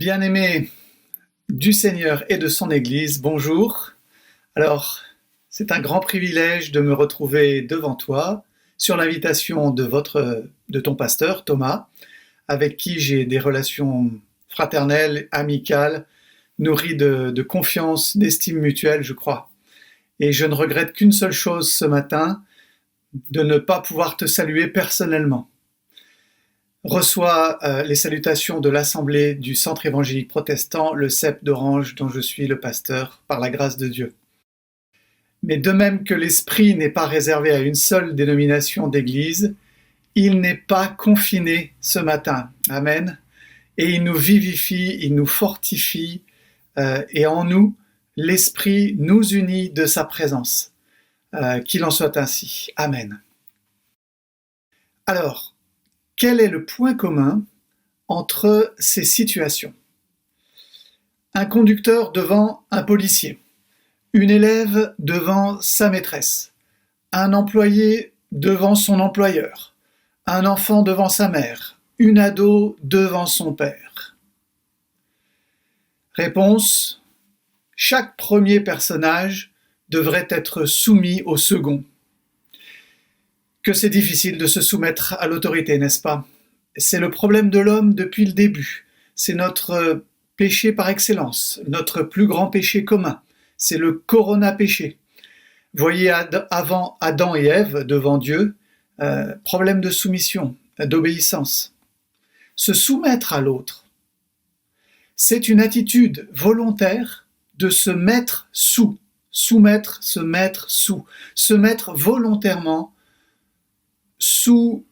Bien-aimés du Seigneur et de son Église, bonjour. Alors, c'est un grand privilège de me retrouver devant toi sur l'invitation de ton pasteur Thomas, avec qui j'ai des relations fraternelles, amicales, nourries de confiance, d'estime mutuelle, je crois. Et je ne regrette qu'une seule chose ce matin, de ne pas pouvoir te saluer personnellement. Reçois les salutations de l'Assemblée du Centre évangélique protestant, le CEP d'Orange, dont je suis le pasteur, par la grâce de Dieu. Mais de même que l'Esprit n'est pas réservé à une seule dénomination d'Église, il n'est pas confiné ce matin. Amen. Et il nous vivifie, il nous fortifie, et en nous, l'Esprit nous unit de sa présence. Qu'il en soit ainsi. Amen. Alors, quel est le point commun entre ces situations? Un conducteur devant un policier, une élève devant sa maîtresse, un employé devant son employeur, un enfant devant sa mère, une ado devant son père. Réponse: chaque premier personnage devrait être soumis au second. Que c'est difficile de se soumettre à l'autorité, n'est-ce pas? C'est le problème de l'homme depuis le début. C'est notre péché par excellence, notre plus grand péché commun. C'est le corona-péché. Voyez avant Adam et Ève devant Dieu, problème de soumission, d'obéissance. Se soumettre à l'autre, c'est une attitude volontaire de se mettre sous. Soumettre, se mettre sous. Se mettre volontairement sous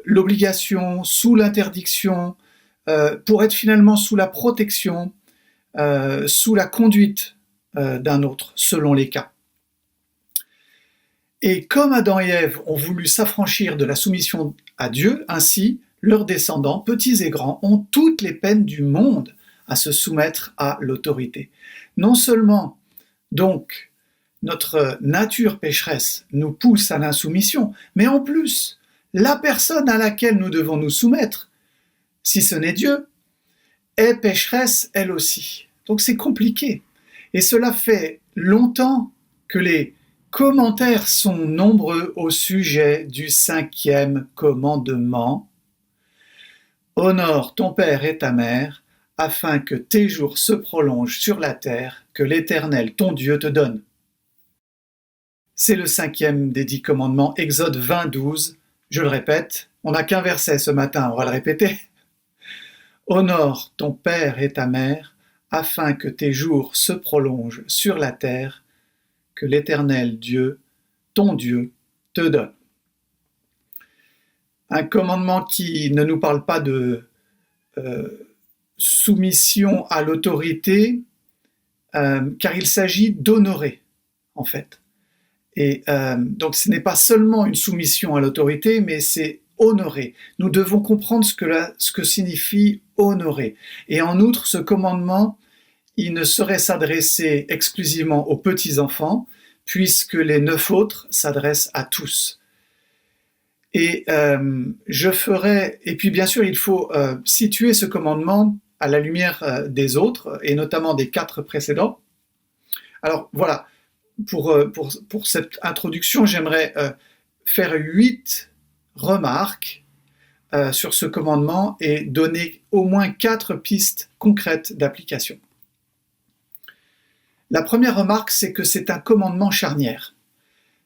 l'obligation, sous l'interdiction, pour être finalement sous la protection, sous la conduite d'un autre, selon les cas. Et comme Adam et Ève ont voulu s'affranchir de la soumission à Dieu, ainsi leurs descendants, petits et grands, ont toutes les peines du monde à se soumettre à l'autorité. Non seulement, donc, notre nature pécheresse nous pousse à l'insoumission, mais en plus, la personne à laquelle nous devons nous soumettre, si ce n'est Dieu, est pécheresse elle aussi. Donc c'est compliqué. Et cela fait longtemps que les commentaires sont nombreux au sujet du 5e commandement. Honore ton père et ta mère, afin que tes jours se prolongent sur la terre que l'Éternel, ton Dieu, te donne. C'est le 5e des 10 commandements, Exode 20, 12. Je le répète, on n'a qu'un verset ce matin, on va le répéter. Honore ton père et ta mère, afin que tes jours se prolongent sur la terre que l'Éternel Dieu, ton Dieu, te donne. Un commandement qui ne nous parle pas de soumission à l'autorité, car il s'agit d'honorer, en fait. Et donc ce n'est pas seulement une soumission à l'autorité, mais c'est honorer. Nous devons comprendre ce que signifie honorer. Et en outre, ce commandement, il ne saurait s'adresser exclusivement aux petits-enfants, puisque les 9 autres s'adressent à tous. Et et puis bien sûr, il faut situer ce commandement à la lumière des autres, et notamment des 4 précédents. Alors voilà. Pour cette introduction, j'aimerais faire 8 remarques sur ce commandement et donner au moins 4 pistes concrètes d'application. La première remarque, c'est que c'est un commandement charnière.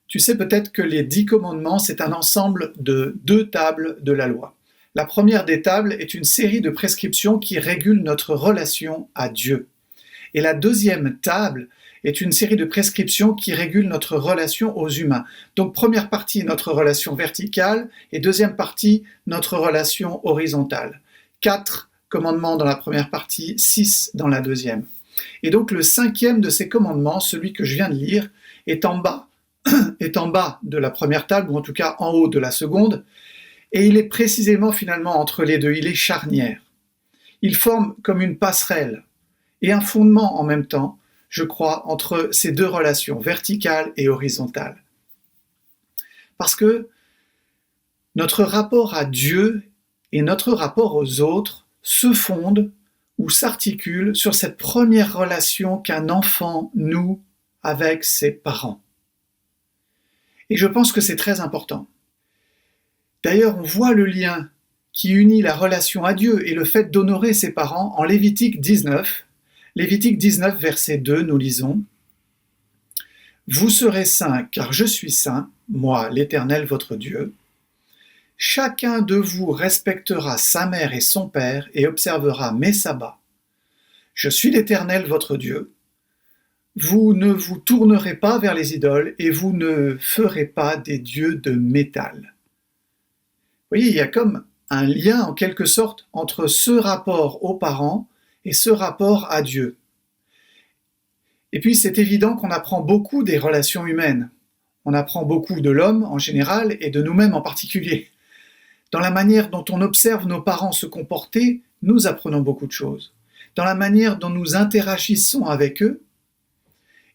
Tu sais peut-être que les 10 commandements, c'est un ensemble de 2 tables de la loi. La première des tables est une série de prescriptions qui régulent notre relation à Dieu. Et la deuxième table est une série de prescriptions qui régulent notre relation aux humains. Donc première partie, notre relation verticale, et deuxième partie, notre relation horizontale. 4 commandements dans la première partie, 6 dans la deuxième. Et donc le 5e de ces commandements, celui que je viens de lire, est en bas de la première table, ou en tout cas en haut de la seconde, et il est précisément finalement entre les deux, il est charnière. Il forme comme une passerelle, et un fondement en même temps, je crois, entre ces 2 relations, verticale et horizontale. Parce que notre rapport à Dieu et notre rapport aux autres se fondent ou s'articule sur cette première relation qu'un enfant noue avec ses parents. Et je pense que c'est très important. D'ailleurs, on voit le lien qui unit la relation à Dieu et le fait d'honorer ses parents en Lévitique 19. Lévitique 19, verset 2, nous lisons « Vous serez saints, car je suis saint, moi, l'Éternel votre Dieu. Chacun de vous respectera sa mère et son père et observera mes sabbats. Je suis l'Éternel votre Dieu. Vous ne vous tournerez pas vers les idoles et vous ne ferez pas des dieux de métal. » Vous voyez, il y a comme un lien en quelque sorte entre ce rapport aux parents et ce rapport à Dieu. Et puis c'est évident qu'on apprend beaucoup des relations humaines. On apprend beaucoup de l'homme en général et de nous-mêmes en particulier. Dans la manière dont on observe nos parents se comporter, nous apprenons beaucoup de choses. Dans la manière dont nous interagissons avec eux,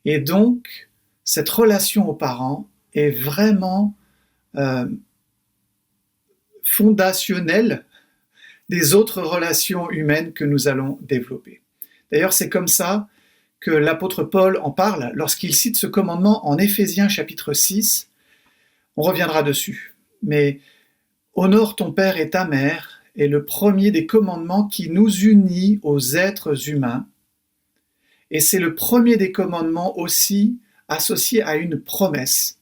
et donc cette relation aux parents est vraiment fondationnelle des autres relations humaines que nous allons développer. D'ailleurs, c'est comme ça que l'apôtre Paul en parle lorsqu'il cite ce commandement en Éphésiens chapitre 6. On reviendra dessus. Mais honore ton père et ta mère est le premier des commandements qui nous unit aux êtres humains. Et c'est le premier des commandements aussi associé à une promesse.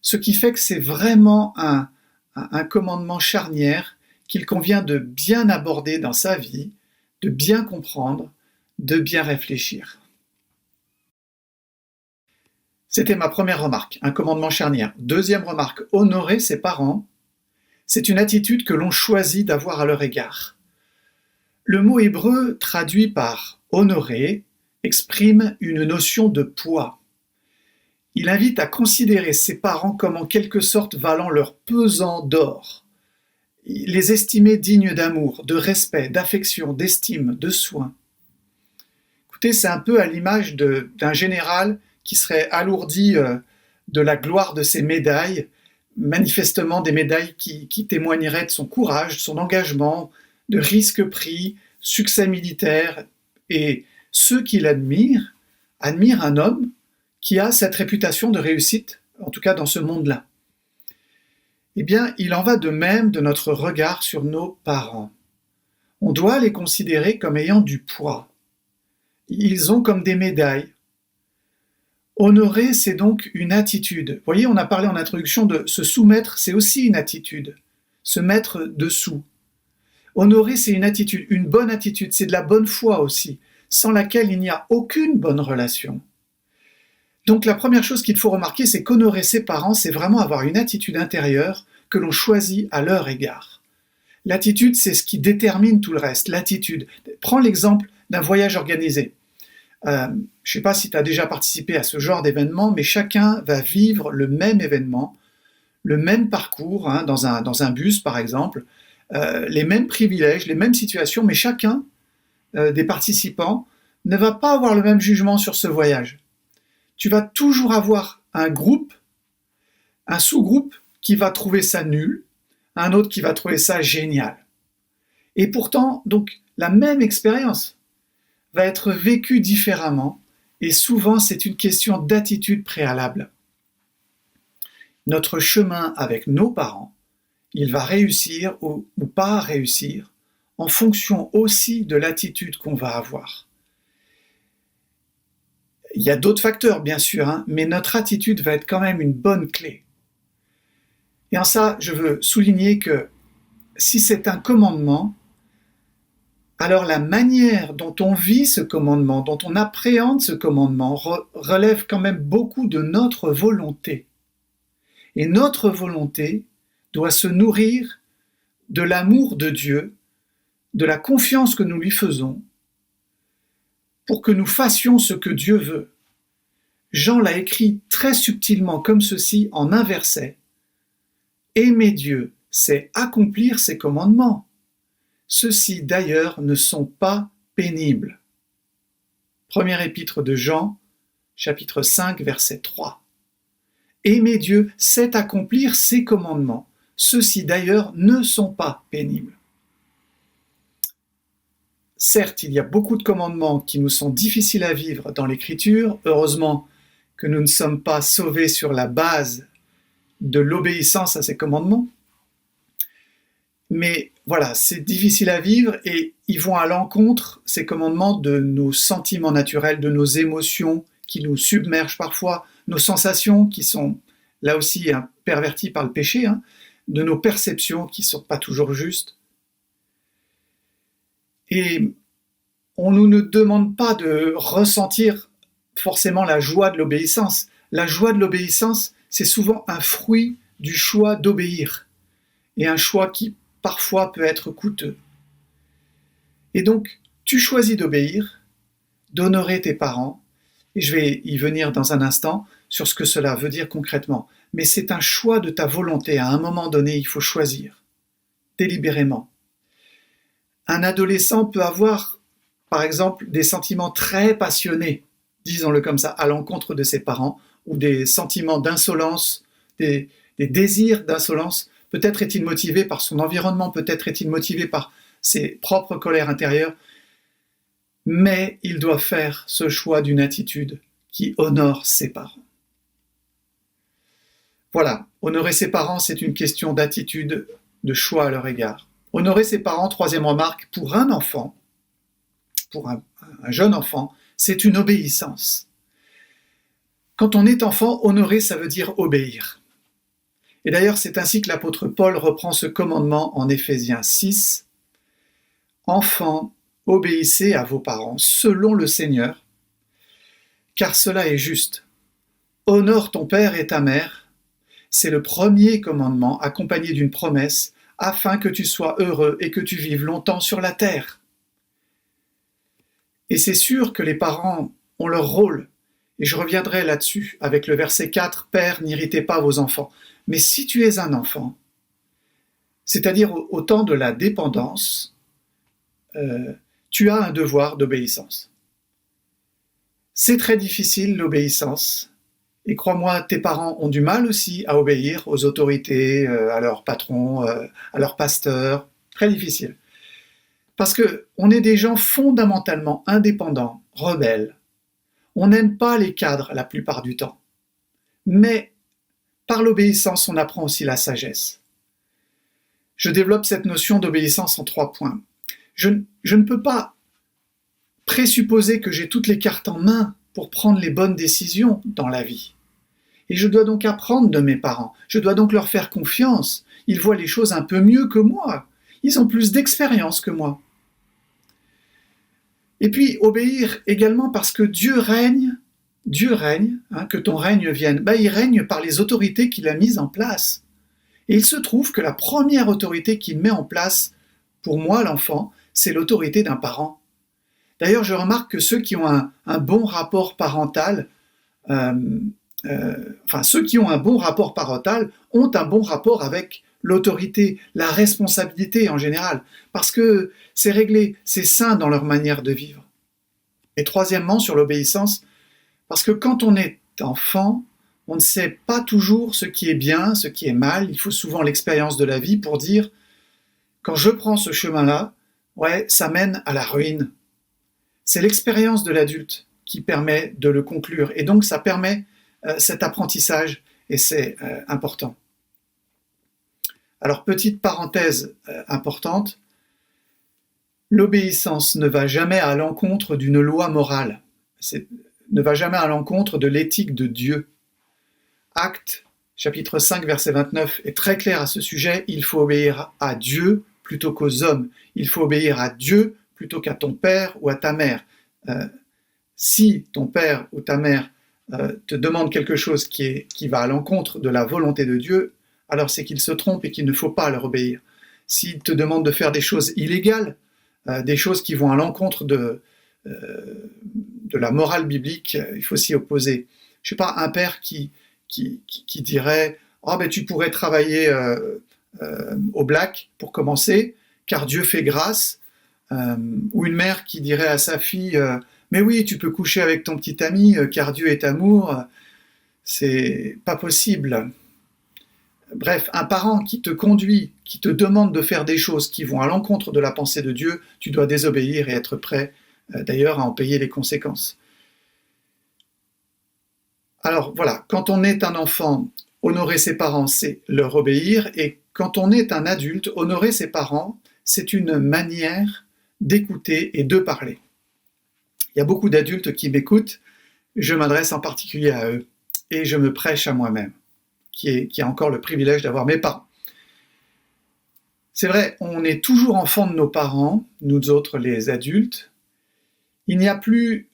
Ce qui fait que c'est vraiment un commandement charnière qu'il convient de bien aborder dans sa vie, de bien comprendre, de bien réfléchir. C'était ma première remarque, un commandement charnière. Deuxième remarque, honorer ses parents, c'est une attitude que l'on choisit d'avoir à leur égard. Le mot hébreu traduit par honorer exprime une notion de poids. Il invite à considérer ses parents comme en quelque sorte valant leur pesant d'or, les estimer dignes d'amour, de respect, d'affection, d'estime, de soin. Écoutez, c'est un peu à l'image d'un général qui serait alourdi de la gloire de ses médailles, manifestement des médailles qui témoigneraient de son courage, de son engagement, de risques pris, succès militaire. Et ceux qui l'admirent admirent un homme qui a cette réputation de réussite, en tout cas dans ce monde-là. Eh bien, il en va de même de notre regard sur nos parents. On doit les considérer comme ayant du poids. Ils ont comme des médailles. Honorer, c'est donc une attitude. Vous voyez, on a parlé en introduction de se soumettre, c'est aussi une attitude. Se mettre dessous. Honorer, c'est une attitude, une bonne attitude, c'est de la bonne foi aussi, sans laquelle il n'y a aucune bonne relation. Donc la première chose qu'il faut remarquer, c'est qu'honorer ses parents, c'est vraiment avoir une attitude intérieure que l'on choisit à leur égard. L'attitude, c'est ce qui détermine tout le reste, l'attitude. Prends l'exemple d'un voyage organisé. Je ne sais pas si tu as déjà participé à ce genre d'événement, mais chacun va vivre le même événement, le même parcours, dans un bus par exemple, les mêmes privilèges, les mêmes situations, mais chacun des participants ne va pas avoir le même jugement sur ce voyage. Tu vas toujours avoir un groupe, un sous-groupe qui va trouver ça nul, un autre qui va trouver ça génial. Et pourtant, donc, la même expérience va être vécue différemment, et souvent c'est une question d'attitude préalable. Notre chemin avec nos parents, il va réussir ou pas réussir en fonction aussi de l'attitude qu'on va avoir. Il y a d'autres facteurs, bien sûr, mais notre attitude va être quand même une bonne clé. Et en ça, je veux souligner que si c'est un commandement, alors la manière dont on vit ce commandement, dont on appréhende ce commandement, relève quand même beaucoup de notre volonté. Et notre volonté doit se nourrir de l'amour de Dieu, de la confiance que nous lui faisons, pour que nous fassions ce que Dieu veut. Jean l'a écrit très subtilement comme ceci en un verset. Aimer Dieu, c'est accomplir ses commandements. Ceux-ci d'ailleurs ne sont pas pénibles. Première épître de Jean, chapitre 5, verset 3. Aimer Dieu, c'est accomplir ses commandements. Ceux-ci d'ailleurs ne sont pas pénibles. certes, il y a beaucoup de commandements qui nous sont difficiles à vivre dans l'Écriture. Heureusement que nous ne sommes pas sauvés sur la base de l'obéissance à ces commandements. Mais voilà, c'est difficile à vivre et ils vont à l'encontre, ces commandements, de nos sentiments naturels, de nos émotions qui nous submergent parfois, nos sensations qui sont là aussi perverties par le péché, de nos perceptions qui ne sont pas toujours justes. Et on ne nous demande pas de ressentir forcément la joie de l'obéissance. La joie de l'obéissance, c'est souvent un fruit du choix d'obéir, et un choix qui parfois peut être coûteux. Et donc, tu choisis d'obéir, d'honorer tes parents, et je vais y venir dans un instant sur ce que cela veut dire concrètement. Mais c'est un choix de ta volonté. À un moment donné, il faut choisir, délibérément. Un adolescent peut avoir, par exemple, des sentiments très passionnés, disons-le comme ça, à l'encontre de ses parents, ou des sentiments d'insolence, des désirs d'insolence. Peut-être est-il motivé par son environnement, peut-être est-il motivé par ses propres colères intérieures, mais il doit faire ce choix d'une attitude qui honore ses parents. Voilà, honorer ses parents, c'est une question d'attitude, de choix à leur égard. Honorer ses parents, troisième remarque, pour un enfant, pour un jeune enfant, c'est une obéissance. Quand on est enfant, honorer, ça veut dire obéir. Et d'ailleurs, c'est ainsi que l'apôtre Paul reprend ce commandement en Éphésiens 6. « Enfants, obéissez à vos parents selon le Seigneur, car cela est juste. Honore ton père et ta mère. C'est le premier commandement accompagné d'une promesse, afin que tu sois heureux et que tu vives longtemps sur la terre. » Et c'est sûr que les parents ont leur rôle, et je reviendrai là-dessus avec le verset 4, « Père, n'irritez pas vos enfants. » Mais si tu es un enfant, c'est-à-dire au temps de la dépendance, tu as un devoir d'obéissance. C'est très difficile l'obéissance, et crois-moi, tes parents ont du mal aussi à obéir aux autorités, à leur patron, à leur pasteur, très difficile. Parce qu'on est des gens fondamentalement indépendants, rebelles. On n'aime pas les cadres la plupart du temps. Mais par l'obéissance, on apprend aussi la sagesse. Je développe cette notion d'obéissance en 3 points. Je ne peux pas présupposer que j'ai toutes les cartes en main pour prendre les bonnes décisions dans la vie. Et je dois donc apprendre de mes parents. Je dois donc leur faire confiance. Ils voient les choses un peu mieux que moi. Ils ont plus d'expérience que moi. Et puis, obéir également parce que Dieu règne, que ton règne vienne. Il règne par les autorités qu'il a mises en place. Et il se trouve que la première autorité qu'il met en place, pour moi, l'enfant, c'est l'autorité d'un parent. D'ailleurs, je remarque que ceux qui ont un bon rapport parental, ceux qui ont un bon rapport parental ont un bon rapport avec l'autorité, la responsabilité en général, parce que c'est réglé, c'est sain dans leur manière de vivre. Et troisièmement, sur l'obéissance, parce que quand on est enfant, on ne sait pas toujours ce qui est bien, ce qui est mal. Il faut souvent l'expérience de la vie pour dire, quand je prends ce chemin-là, ça mène à la ruine. C'est l'expérience de l'adulte qui permet de le conclure. Et donc, ça permet cet apprentissage, et c'est important. Alors, petite parenthèse importante, l'obéissance ne va jamais à l'encontre d'une loi morale, ne va jamais à l'encontre de l'éthique de Dieu. Actes, chapitre 5, verset 29, est très clair à ce sujet. Il faut obéir à Dieu plutôt qu'aux hommes. Il faut obéir à Dieu plutôt qu'à ton père ou à ta mère. Si ton père ou ta mère te demande quelque chose qui va à l'encontre de la volonté de Dieu, alors c'est qu'il se trompe et qu'il ne faut pas leur obéir. S'il te demande de faire des choses illégales, des choses qui vont à l'encontre de la morale biblique, il faut s'y opposer. Je ne sais pas, un père qui dirait « Oh, tu pourrais travailler au black pour commencer, car Dieu fait grâce », ou une mère qui dirait à sa fille « Mais oui, tu peux coucher avec ton petit ami, car Dieu est amour », c'est pas possible. bref, un parent qui te conduit, qui te demande de faire des choses qui vont à l'encontre de la pensée de Dieu, tu dois désobéir et être prêt d'ailleurs à en payer les conséquences. Alors voilà, quand on est un enfant, honorer ses parents, c'est leur obéir, et quand on est un adulte, honorer ses parents, c'est une manière d'écouter et de parler. Il y a beaucoup d'adultes qui m'écoutent, je m'adresse en particulier à eux, et je me prêche à moi-même, qui a encore le privilège d'avoir mes parents. C'est vrai, on est toujours enfant de nos parents, nous autres les adultes. Il n'y a plus,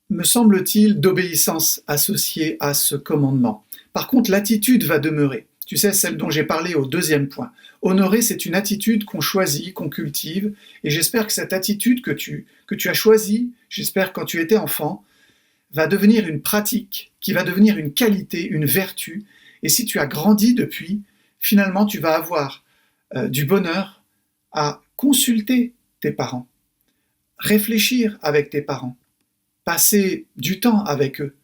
me semble-t-il, d'obéissance associée à ce commandement. Par contre, l'attitude va demeurer. Tu sais, celle dont j'ai parlé au deuxième point. Honorer, c'est une attitude qu'on choisit, qu'on cultive, et j'espère que cette attitude que tu as choisie, j'espère quand tu étais enfant, va devenir une pratique, qui va devenir une qualité, une vertu, et si tu as grandi depuis, finalement tu vas avoir du bonheur à consulter tes parents, réfléchir avec tes parents, passer du temps avec eux,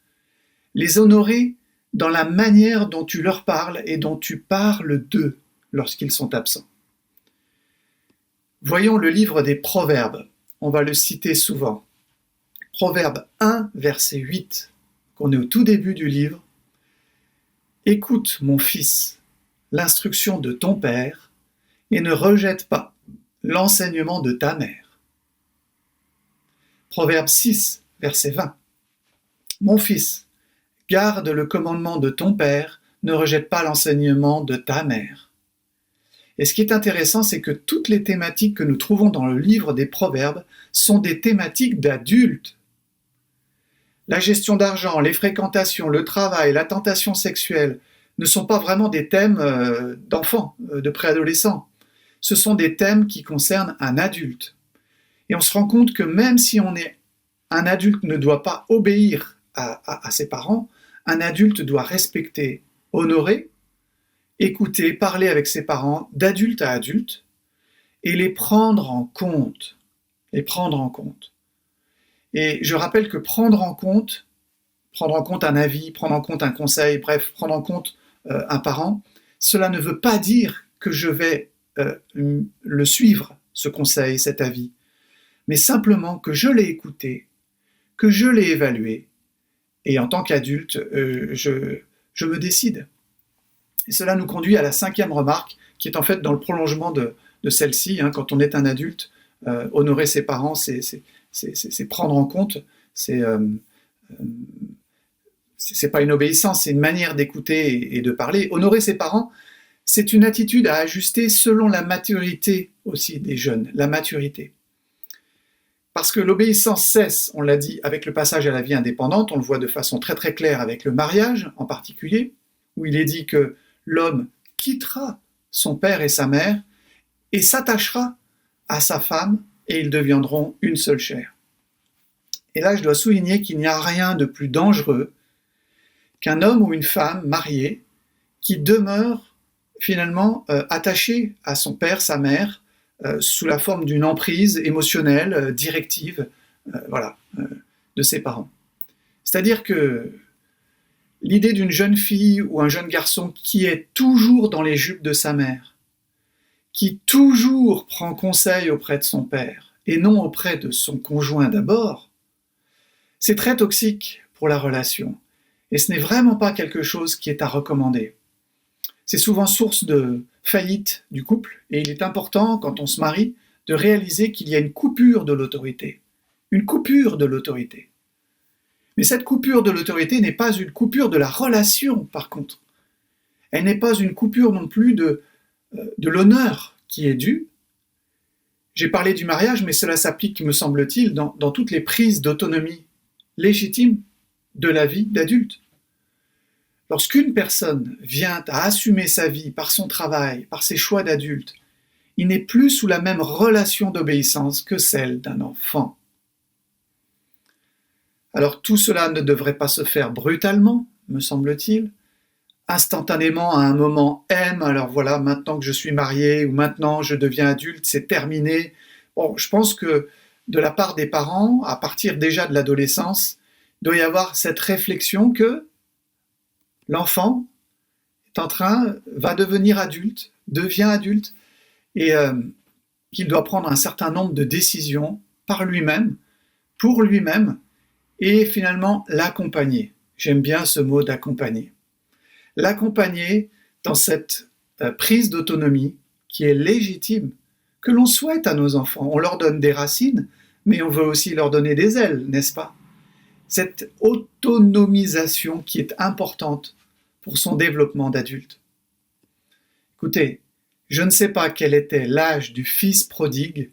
les honorer dans la manière dont tu leur parles et dont tu parles d'eux lorsqu'ils sont absents. Voyons le livre des Proverbes, on va le citer souvent. Proverbe 1, verset 8, qu'on est au tout début du livre. « Écoute, mon fils, l'instruction de ton père, et ne rejette pas l'enseignement de ta mère. » Proverbe 6, verset 20. « Mon fils, garde le commandement de ton père, ne rejette pas l'enseignement de ta mère. » Et ce qui est intéressant, c'est que toutes les thématiques que nous trouvons dans le livre des Proverbes sont des thématiques d'adultes. La gestion d'argent, les fréquentations, le travail, la tentation sexuelle ne sont pas vraiment des thèmes d'enfants, de préadolescents. Ce sont des thèmes qui concernent un adulte. Et on se rend compte que même si un adulte ne doit pas obéir à ses parents, un adulte doit respecter, honorer, écouter, parler avec ses parents d'adulte à adulte et les prendre en compte. Les prendre en compte. Et je rappelle que prendre en compte un avis, prendre en compte un conseil, bref, prendre en compte un parent, cela ne veut pas dire que je vais le suivre, ce conseil, cet avis, mais simplement que je l'ai écouté, que je l'ai évalué, et en tant qu'adulte, je me décide. Et cela nous conduit à la 5e remarque, qui est en fait dans le prolongement de celle-ci. Quand on est un adulte, honorer ses parents, c'est prendre en compte, c'est pas une obéissance, c'est une manière d'écouter et de parler. Honorer ses parents, c'est une attitude à ajuster selon la maturité aussi des jeunes, la maturité. Parce que l'obéissance cesse, on l'a dit, avec le passage à la vie indépendante, on le voit de façon très très claire avec le mariage en particulier, où il est dit que l'homme quittera son père et sa mère et s'attachera à sa femme et ils deviendront une seule chair. Et là, je dois souligner qu'il n'y a rien de plus dangereux qu'un homme ou une femme mariée qui demeure finalement attaché à son père, sa mère, sous la forme d'une emprise émotionnelle, directive, de ses parents. C'est-à-dire que l'idée d'une jeune fille ou un jeune garçon qui est toujours dans les jupes de sa mère, qui toujours prend conseil auprès de son père et non auprès de son conjoint d'abord, c'est très toxique pour la relation. Et ce n'est vraiment pas quelque chose qui est à recommander. C'est souvent source de faillite du couple, et il est important, quand on se marie, de réaliser qu'il y a une coupure de l'autorité. Une coupure de l'autorité. Mais cette coupure de l'autorité n'est pas une coupure de la relation, par contre. Elle n'est pas une coupure non plus de l'honneur qui est dû. J'ai parlé du mariage, mais cela s'applique, me semble-t-il, dans toutes les prises d'autonomie légitimes de la vie d'adulte. Lorsqu'une personne vient à assumer sa vie par son travail, par ses choix d'adulte, il n'est plus sous la même relation d'obéissance que celle d'un enfant. Alors tout cela ne devrait pas se faire brutalement, me semble-t-il, instantanément à un moment M, alors voilà, maintenant que je suis marié ou maintenant je deviens adulte, c'est terminé. Bon, je pense que de la part des parents, à partir déjà de l'adolescence, il doit y avoir cette réflexion que l'enfant va devenir adulte, devient adulte, et qu'il doit prendre un certain nombre de décisions par lui-même, pour lui-même, et finalement l'accompagner. J'aime bien ce mot d'accompagner. L'accompagner dans cette prise d'autonomie qui est légitime, que l'on souhaite à nos enfants. On leur donne des racines, mais on veut aussi leur donner des ailes, n'est-ce pas? Cette autonomisation qui est importante pour son développement d'adulte. Écoutez, je ne sais pas quel était l'âge du fils prodigue,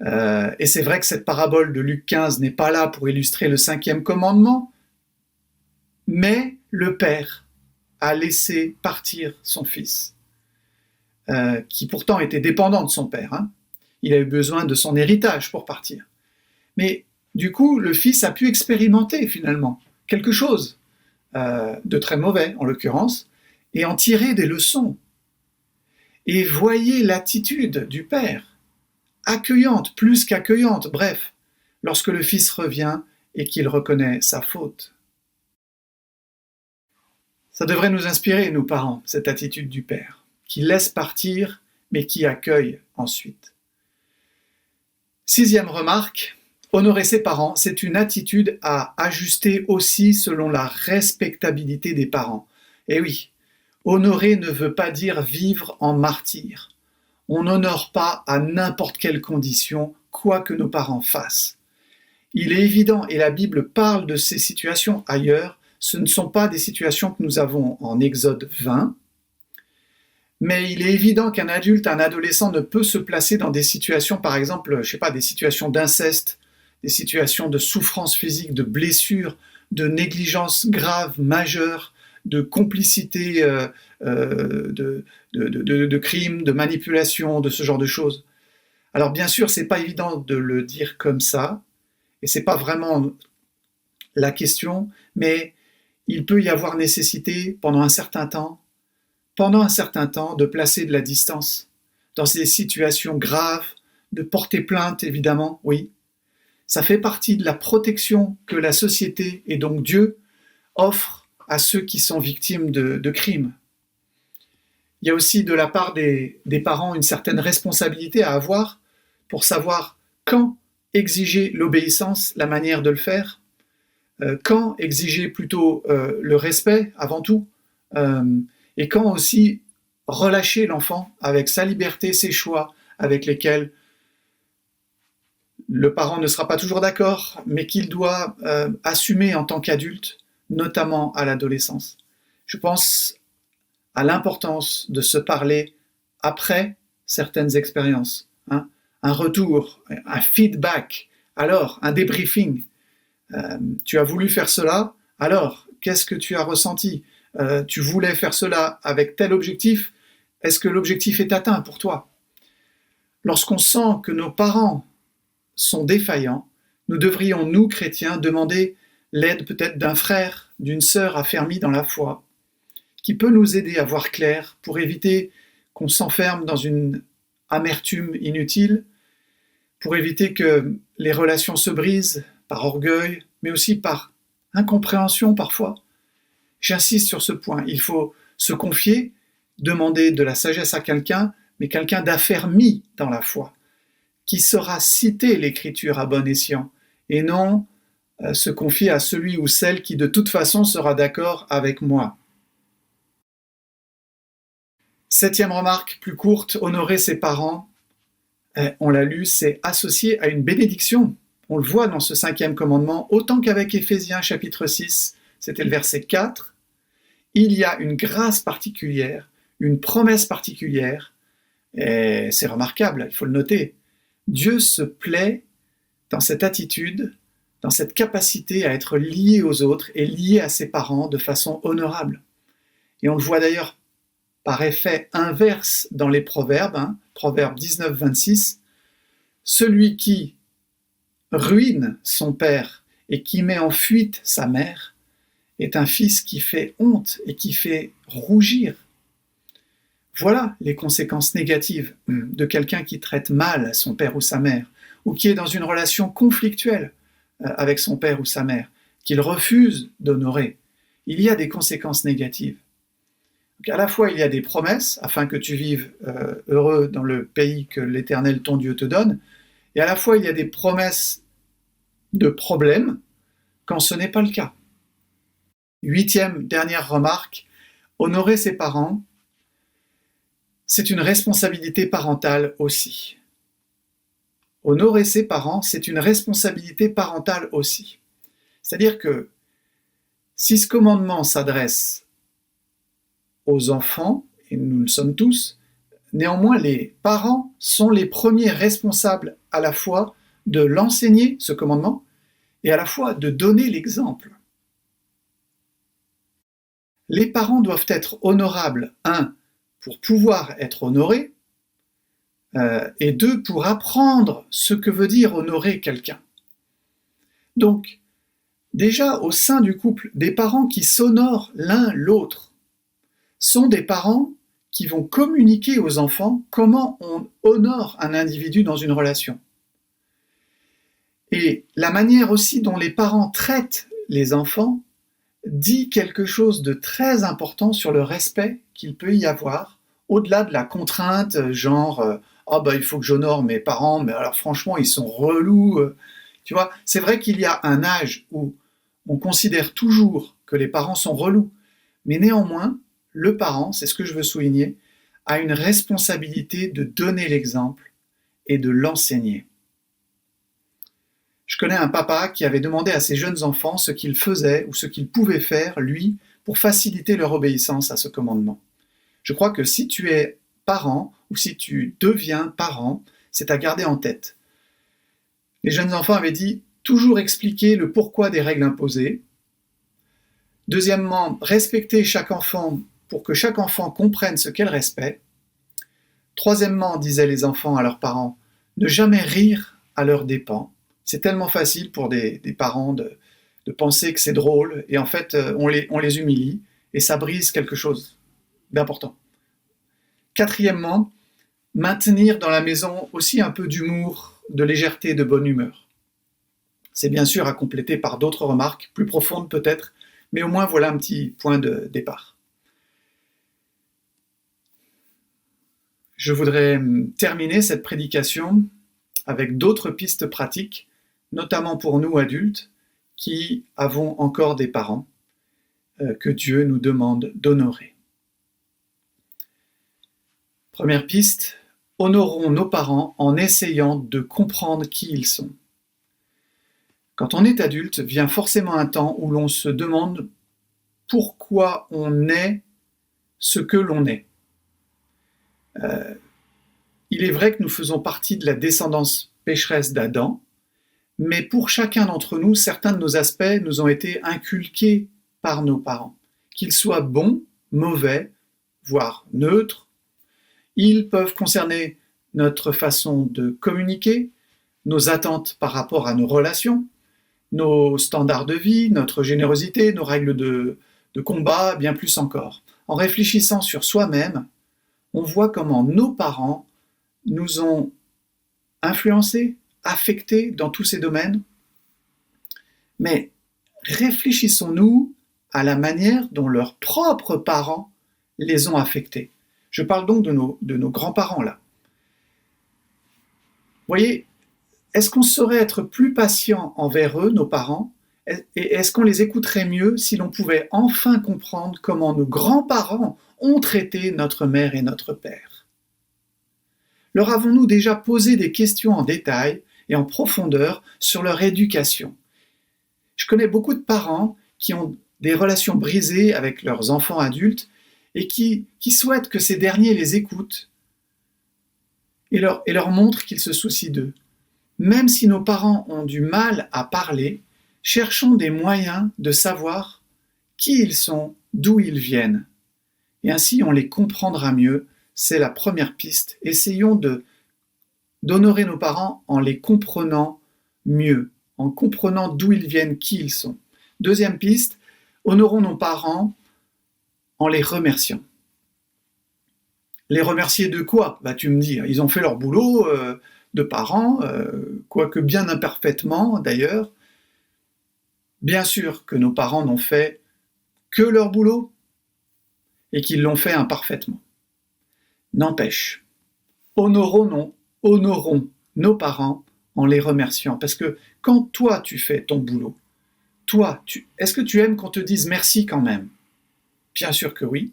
et c'est vrai que cette parabole de Luc 15 n'est pas là pour illustrer le 5e commandement, mais le père a laissé partir son fils, qui pourtant était dépendant de son père. Il a eu besoin de son héritage pour partir. Mais du coup, le fils a pu expérimenter finalement quelque chose de très mauvais, en l'occurrence, et en tirer des leçons. Et voyez l'attitude du père, accueillante, plus qu'accueillante, bref, lorsque le fils revient et qu'il reconnaît sa faute. Ça devrait nous inspirer, nous parents, cette attitude du père, qui laisse partir, mais qui accueille ensuite. 6e remarque, honorer ses parents, c'est une attitude à ajuster aussi selon la respectabilité des parents. Et oui, honorer ne veut pas dire vivre en martyr. On n'honore pas à n'importe quelle condition, quoi que nos parents fassent. Il est évident, et la Bible parle de ces situations ailleurs, ce ne sont pas des situations que nous avons en Exode 20, mais il est évident qu'un adulte, un adolescent ne peut se placer dans des situations, par exemple, des situations d'inceste, des situations de souffrance physique, de blessures, de négligence grave, majeure, de complicité, de crimes, de manipulation, de ce genre de choses. Alors bien sûr, c'est pas évident de le dire comme ça, et c'est pas vraiment la question, mais il peut y avoir nécessité pendant un certain temps, de placer de la distance dans ces situations graves, de porter plainte évidemment, oui. Ça fait partie de la protection que la société, et donc Dieu, offre à ceux qui sont victimes de crimes. Il y a aussi de la part des parents une certaine responsabilité à avoir pour savoir quand exiger l'obéissance, la manière de le faire, quand exiger plutôt le respect avant tout, et quand aussi relâcher l'enfant avec sa liberté, ses choix, avec lesquels le parent ne sera pas toujours d'accord, mais qu'il doit assumer en tant qu'adulte, notamment à l'adolescence. Je pense à l'importance de se parler après certaines expériences. Un retour, un feedback, alors un débriefing. Tu as voulu faire cela, alors qu'est-ce que tu as ressenti? Tu voulais faire cela avec tel objectif, est-ce que l'objectif est atteint pour toi? Lorsqu'on sent que nos parents sont défaillants, nous devrions, nous chrétiens, demander l'aide peut-être d'un frère, d'une sœur affermie dans la foi, qui peut nous aider à voir clair pour éviter qu'on s'enferme dans une amertume inutile, pour éviter que les relations se brisent par orgueil, mais aussi par incompréhension parfois. J'insiste sur ce point, il faut se confier, demander de la sagesse à quelqu'un, mais quelqu'un d'affermi dans la foi, qui saura citer l'Écriture à bon escient, et non se confier à celui ou celle qui de toute façon sera d'accord avec moi. 7e remarque, plus courte, honorer ses parents, on l'a lu, c'est associé à une bénédiction. On le voit dans ce 5e commandement, autant qu'avec Éphésiens chapitre 6, c'était le verset 4, il y a une grâce particulière, une promesse particulière, et c'est remarquable, il faut le noter. Dieu se plaît dans cette attitude, dans cette capacité à être lié aux autres et lié à ses parents de façon honorable. Et on le voit d'ailleurs par effet inverse dans les proverbes, Proverbe 19, 26, celui qui ruine son père et qui met en fuite sa mère est un fils qui fait honte et qui fait rougir. Voilà les conséquences négatives de quelqu'un qui traite mal son père ou sa mère, ou qui est dans une relation conflictuelle avec son père ou sa mère, qu'il refuse d'honorer. Il y a des conséquences négatives. Donc, à la fois, il y a des promesses afin que tu vives heureux dans le pays que l'Éternel, ton Dieu, te donne, et à la fois, il y a des promesses de problèmes quand ce n'est pas le cas. 8e, dernière remarque, honorer ses parents, c'est une responsabilité parentale aussi. Honorer ses parents, c'est une responsabilité parentale aussi. C'est-à-dire que si ce commandement s'adresse aux enfants, et nous le sommes tous, néanmoins les parents sont les premiers responsables à la fois de l'enseigner, ce commandement, et à la fois de donner l'exemple. Les parents doivent être honorables, un, pour pouvoir être honorés, et deux, pour apprendre ce que veut dire honorer quelqu'un. Donc, déjà, au sein du couple, des parents qui s'honorent l'un l'autre sont des parents qui vont communiquer aux enfants comment on honore un individu dans une relation. Et la manière aussi dont les parents traitent les enfants dit quelque chose de très important sur le respect qu'il peut y avoir, au-delà de la contrainte, genre oh il faut que j'honore mes parents, mais alors franchement, ils sont relous. Tu vois, c'est vrai qu'il y a un âge où on considère toujours que les parents sont relous, mais néanmoins, le parent, c'est ce que je veux souligner, a une responsabilité de donner l'exemple et de l'enseigner. Je connais un papa qui avait demandé à ses jeunes enfants ce qu'il faisait ou ce qu'il pouvait faire, lui, pour faciliter leur obéissance à ce commandement. Je crois que si tu es parent ou si tu deviens parent, c'est à garder en tête. Les jeunes enfants avaient dit toujours expliquer le pourquoi des règles imposées. Deuxièmement, respecter chaque enfant pour que chaque enfant comprenne ce qu'est le respect. Troisièmement, disaient les enfants à leurs parents, ne jamais rire à leurs dépens. C'est tellement facile pour des parents de penser que c'est drôle, et en fait, on les humilie, et ça brise quelque chose d'important. Quatrièmement, maintenir dans la maison aussi un peu d'humour, de légèreté, de bonne humeur. C'est bien sûr à compléter par d'autres remarques, plus profondes peut-être, mais au moins voilà un petit point de départ. Je voudrais terminer cette prédication avec d'autres pistes pratiques, notamment pour nous adultes qui avons encore des parents que Dieu nous demande d'honorer. Première piste, honorons nos parents en essayant de comprendre qui ils sont. Quand on est adulte, vient forcément un temps où l'on se demande pourquoi on est ce que l'on est. Il est vrai que nous faisons partie de la descendance pécheresse d'Adam, mais pour chacun d'entre nous, certains de nos aspects nous ont été inculqués par nos parents. Qu'ils soient bons, mauvais, voire neutres, ils peuvent concerner notre façon de communiquer, nos attentes par rapport à nos relations, nos standards de vie, notre générosité, nos règles de combat, bien plus encore. En réfléchissant sur soi-même, on voit comment nos parents nous ont influencés, affectés dans tous ces domaines. Mais réfléchissons-nous à la manière dont leurs propres parents les ont affectés. Je parle donc de nos grands-parents là. Vous voyez, est-ce qu'on saurait être plus patient envers eux, nos parents, et est-ce qu'on les écouterait mieux si l'on pouvait enfin comprendre comment nos grands-parents ont traité notre mère et notre père? Leur avons-nous déjà posé des questions en détail et en profondeur sur leur éducation? Je connais beaucoup de parents qui ont des relations brisées avec leurs enfants adultes et qui souhaitent que ces derniers les écoutent et leur montrent qu'ils se soucient d'eux. Même si nos parents ont du mal à parler, cherchons des moyens de savoir qui ils sont, d'où ils viennent. Et ainsi on les comprendra mieux, c'est la première piste. Essayons d'honorer nos parents en les comprenant mieux, en comprenant d'où ils viennent, qui ils sont. Deuxième piste, honorons nos parents en les remerciant. Les remercier de quoi? Tu me dis, ils ont fait leur boulot de parents, quoique bien imparfaitement d'ailleurs. Bien sûr que nos parents n'ont fait que leur boulot, et qu'ils l'ont fait imparfaitement. N'empêche, honorons nos parents en les remerciant. Parce que quand toi, tu fais ton boulot, est-ce que tu aimes qu'on te dise merci quand même? Bien sûr que oui.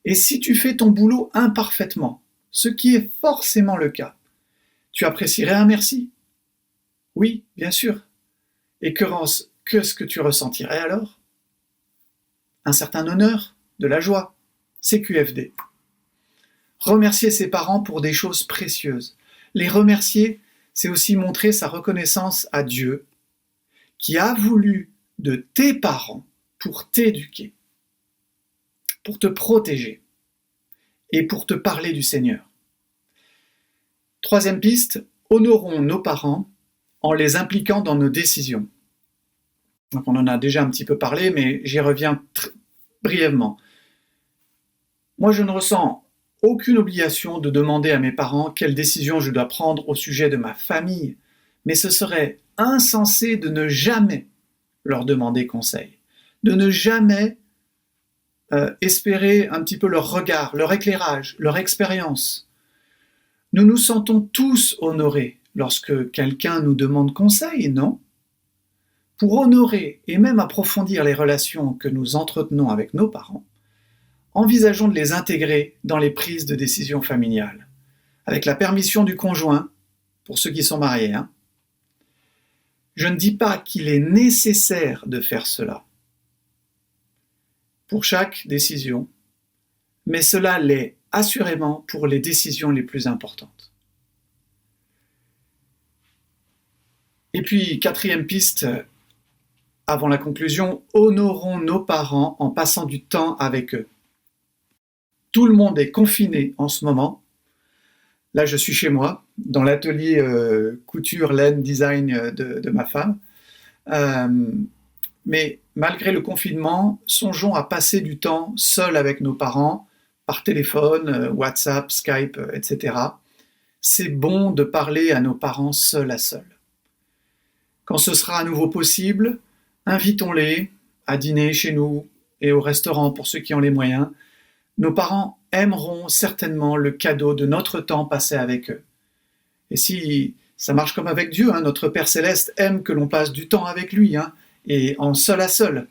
Et si tu fais ton boulot imparfaitement, ce qui est forcément le cas, tu apprécierais un merci? Oui, bien sûr. Et qu'est-ce que tu ressentirais alors? Un certain honneur, de la joie. CQFD. Remercier ses parents pour des choses précieuses. Les remercier, c'est aussi montrer sa reconnaissance à Dieu, qui a voulu de tes parents pour t'éduquer, pour te protéger et pour te parler du Seigneur. Troisième piste, honorons nos parents en les impliquant dans nos décisions. Donc on en a déjà un petit peu parlé, mais j'y reviens brièvement. Moi, je ne ressens aucune obligation de demander à mes parents quelle décision je dois prendre au sujet de ma famille, mais ce serait insensé de ne jamais leur demander conseil, de ne jamais espérer un petit peu leur regard, leur éclairage, leur expérience. Nous nous sentons tous honorés lorsque quelqu'un nous demande conseil, non? Pour honorer et même approfondir les relations que nous entretenons avec nos parents, envisageons de les intégrer dans les prises de décision familiales, avec la permission du conjoint, pour ceux qui sont mariés. Je ne dis pas qu'il est nécessaire de faire cela pour chaque décision, mais cela l'est assurément pour les décisions les plus importantes. Et puis, quatrième piste, avant la conclusion, honorons nos parents en passant du temps avec eux. Tout le monde est confiné en ce moment. Là, je suis chez moi, dans l'atelier couture, laine, design de ma femme. Mais malgré le confinement, songeons à passer du temps seul avec nos parents, par téléphone, WhatsApp, Skype, etc. C'est bon de parler à nos parents seul à seul. Quand ce sera à nouveau possible, invitons-les à dîner chez nous et au restaurant pour ceux qui ont les moyens. Nos parents aimeront certainement le cadeau de notre temps passé avec eux. Et si ça marche comme avec Dieu, notre Père Céleste aime que l'on passe du temps avec lui, et en seul à seul.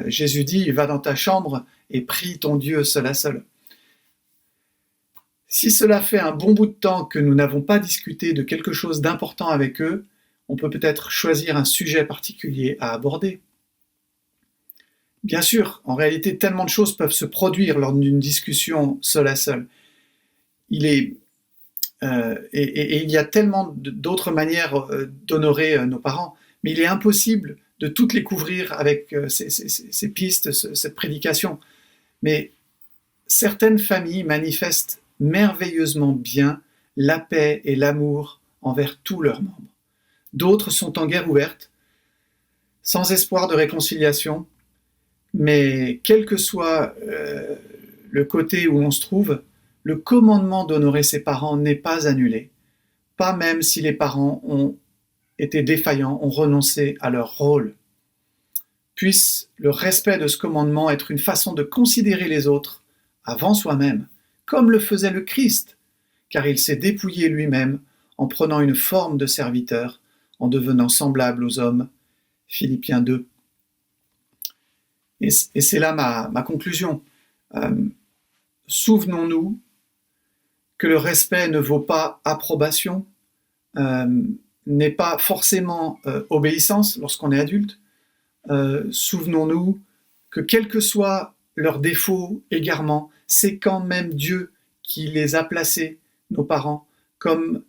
Jésus dit, va dans ta chambre et prie ton Dieu seul à seul. Si cela fait un bon bout de temps que nous n'avons pas discuté de quelque chose d'important avec eux, on peut peut-être choisir un sujet particulier à aborder. Bien sûr, en réalité, tellement de choses peuvent se produire lors d'une discussion seul à seul. Et il y a tellement d'autres manières d'honorer nos parents, mais il est impossible de toutes les couvrir avec ces pistes, cette prédication. Mais certaines familles manifestent merveilleusement bien la paix et l'amour envers tous leurs membres. D'autres sont en guerre ouverte, sans espoir de réconciliation, mais quel que soit le côté où on se trouve, le commandement d'honorer ses parents n'est pas annulé, pas même si les parents ont été défaillants, ont renoncé à leur rôle. Puisse le respect de ce commandement être une façon de considérer les autres avant soi-même, comme le faisait le Christ, car il s'est dépouillé lui-même en prenant une forme de serviteur, en devenant semblable aux hommes. Philippiens 2. Et c'est là ma conclusion. Souvenons-nous que le respect ne vaut pas approbation, n'est pas forcément obéissance lorsqu'on est adulte. Souvenons-nous que quels que soient leurs défauts, égarements, c'est quand même Dieu qui les a placés, nos parents, comme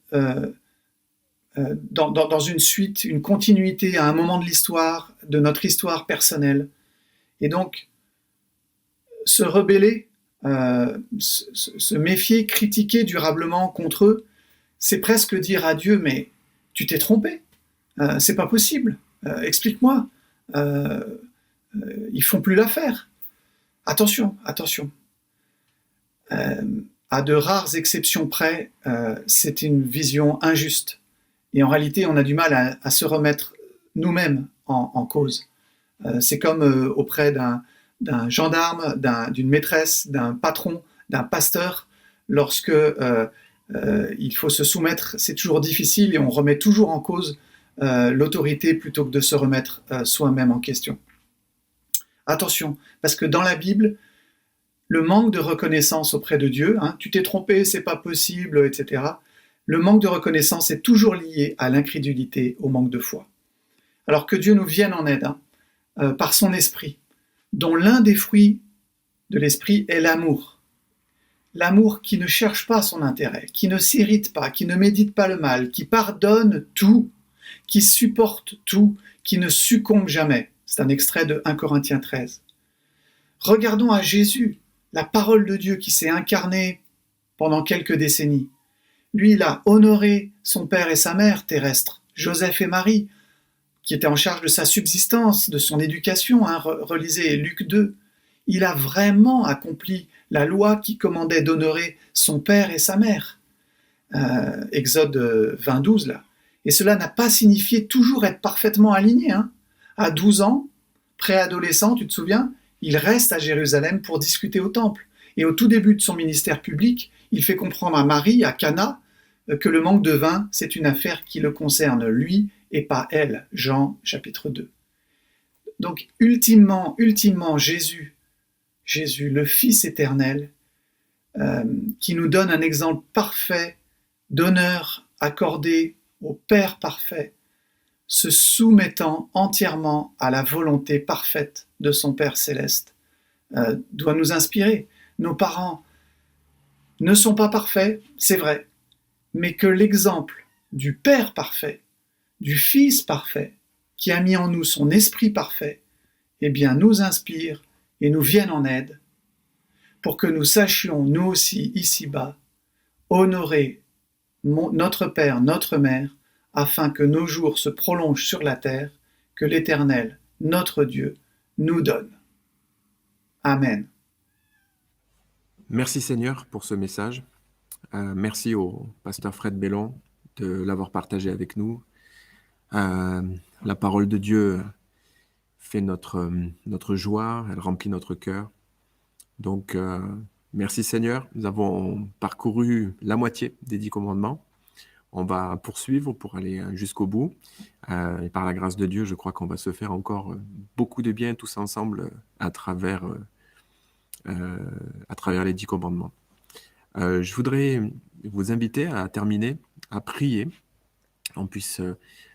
dans une suite, une continuité à un moment de l'histoire, de notre histoire personnelle. Et donc, se rebeller, se méfier, critiquer durablement contre eux, c'est presque dire à Dieu, mais tu t'es trompé, c'est pas possible, explique-moi, ils font plus l'affaire. Attention. À de rares exceptions près, c'est une vision injuste. Et en réalité, on a du mal à se remettre nous-mêmes en cause. C'est comme auprès d'un gendarme, d'une maîtresse, d'un patron, d'un pasteur. Lorsque il faut se soumettre, c'est toujours difficile et on remet toujours en cause l'autorité plutôt que de se remettre soi-même en question. Attention, parce que dans la Bible, le manque de reconnaissance auprès de Dieu, tu t'es trompé, c'est pas possible, etc. Le manque de reconnaissance est toujours lié à l'incrédulité, au manque de foi. Alors que Dieu nous vienne en aide par son esprit, dont l'un des fruits de l'esprit est l'amour. L'amour qui ne cherche pas son intérêt, qui ne s'irrite pas, qui ne médite pas le mal, qui pardonne tout, qui supporte tout, qui ne succombe jamais. C'est un extrait de 1 Corinthiens 13. Regardons à Jésus, la parole de Dieu qui s'est incarnée pendant quelques décennies. Lui, il a honoré son père et sa mère terrestres, Joseph et Marie, qui étaient en charge de sa subsistance, de son éducation. Relisez Luc 2. Il a vraiment accompli la loi qui commandait d'honorer son père et sa mère. Exode 20-12, là. Et cela n'a pas signifié toujours être parfaitement aligné. À 12 ans, préadolescent, tu te souviens, il reste à Jérusalem pour discuter au temple. Et au tout début de son ministère public, il fait comprendre à Marie, à Cana, que le manque de vin, c'est une affaire qui le concerne lui et pas elle. Jean chapitre 2. Donc ultimement, Jésus, le Fils éternel, qui nous donne un exemple parfait d'honneur accordé au Père parfait, se soumettant entièrement à la volonté parfaite de son Père céleste, doit nous inspirer. Nos parents ne sont pas parfaits, c'est vrai, mais que l'exemple du Père parfait, du Fils parfait, qui a mis en nous son esprit parfait, eh bien nous inspire et nous vienne en aide pour que nous sachions, nous aussi, ici-bas, honorer notre Père, notre Mère, afin que nos jours se prolongent sur la terre, que l'Éternel, notre Dieu, nous donne. Amen. Merci Seigneur pour ce message. Merci au pasteur Fred Bellon de l'avoir partagé avec nous. La parole de Dieu fait notre joie, elle remplit notre cœur. Donc, merci Seigneur. Nous avons parcouru la moitié des 10 commandements. On va poursuivre pour aller jusqu'au bout. Et par la grâce de Dieu, je crois qu'on va se faire encore beaucoup de bien tous ensemble à travers les 10 commandements. Je voudrais vous inviter à terminer, à prier. On puisse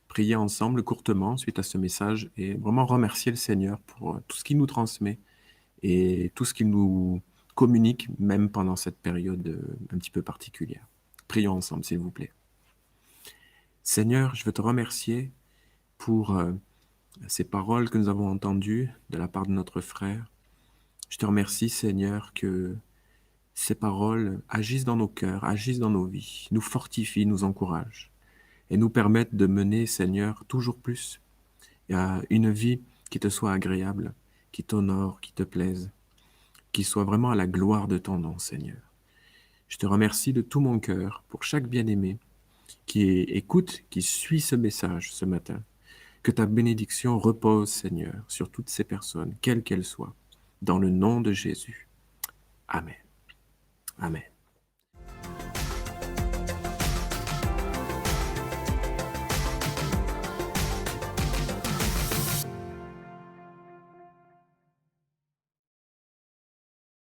prier ensemble courtement suite à ce message et vraiment remercier le Seigneur pour tout ce qu'il nous transmet et tout ce qu'il nous communique, même pendant cette période un petit peu particulière. Prions ensemble, s'il vous plaît. Seigneur, je veux te remercier pour ces paroles que nous avons entendues de la part de notre frère. Je te remercie, Seigneur, que ces paroles agissent dans nos cœurs, agissent dans nos vies, nous fortifient, nous encouragent et nous permettent de mener, Seigneur, toujours plus à une vie qui te soit agréable, qui t'honore, qui te plaise, qui soit vraiment à la gloire de ton nom, Seigneur. Je te remercie de tout mon cœur pour chaque bien-aimé qui écoute, qui suit ce message ce matin. Que ta bénédiction repose, Seigneur, sur toutes ces personnes, quelles qu'elles soient, dans le nom de Jésus. Amen. Amen.